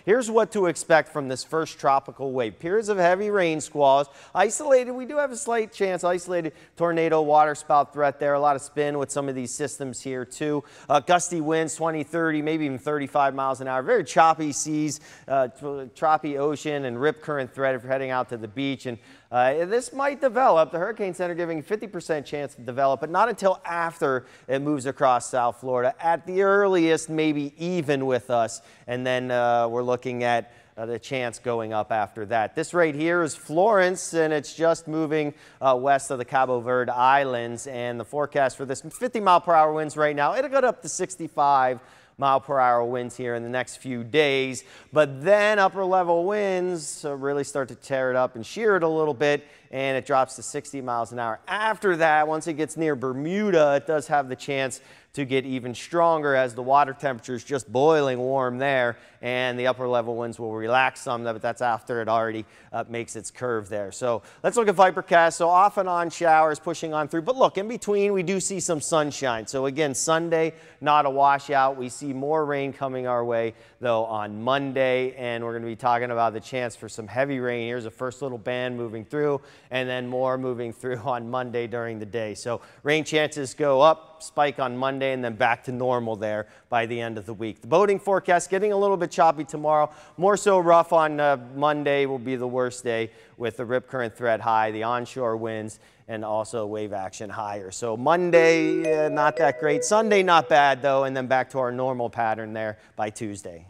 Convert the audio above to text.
here's what to expect from this first tropical wave. Periods of heavy rain squalls. Isolated, we do have a slight chance, isolated tornado waterspout threat there. A lot of spin with some of these systems here too. Gusty winds, 20, 30, maybe even 35 miles an hour. Very choppy seas, choppy ocean, and rip current threat if you're heading out to the beach. And this might develop. The Hurricane Center giving 50% chance to develop, but not until after it moves across South Florida. At the earliest, maybe even with us. And then we're looking at the chance going up after that. This right here is Florence, and it's just moving west of the Cabo Verde Islands. And the forecast for this 50-mile-per-hour winds right now, it'll go up to 65-mile-per-hour winds here in the next few days. But then upper level winds really start to tear it up and shear it a little bit, and it drops to 60 miles an hour. After that, once it gets near Bermuda, it does have the chance to get even stronger as the water temperature is just boiling warm there, and the upper level winds will relax some, but that's after it already makes its curve there. So let's look at Vipercast. So off and on showers pushing on through, but look, in between we do see some sunshine. So again, Sunday, not a washout. We see more rain coming our way though on Monday, and we're going to be talking about the chance for some heavy rain. Here's the first little band moving through, and then more moving through on Monday during the day. So rain chances go up, spike on Monday, and then back to normal there by the end of the week. The boating forecast getting a little bit choppy tomorrow, more so rough on Monday will be the worst day with the rip current threat high, the onshore winds, and also wave action higher. So Monday, not that great. Sunday, not bad though, and then back to our normal pattern there by Tuesday.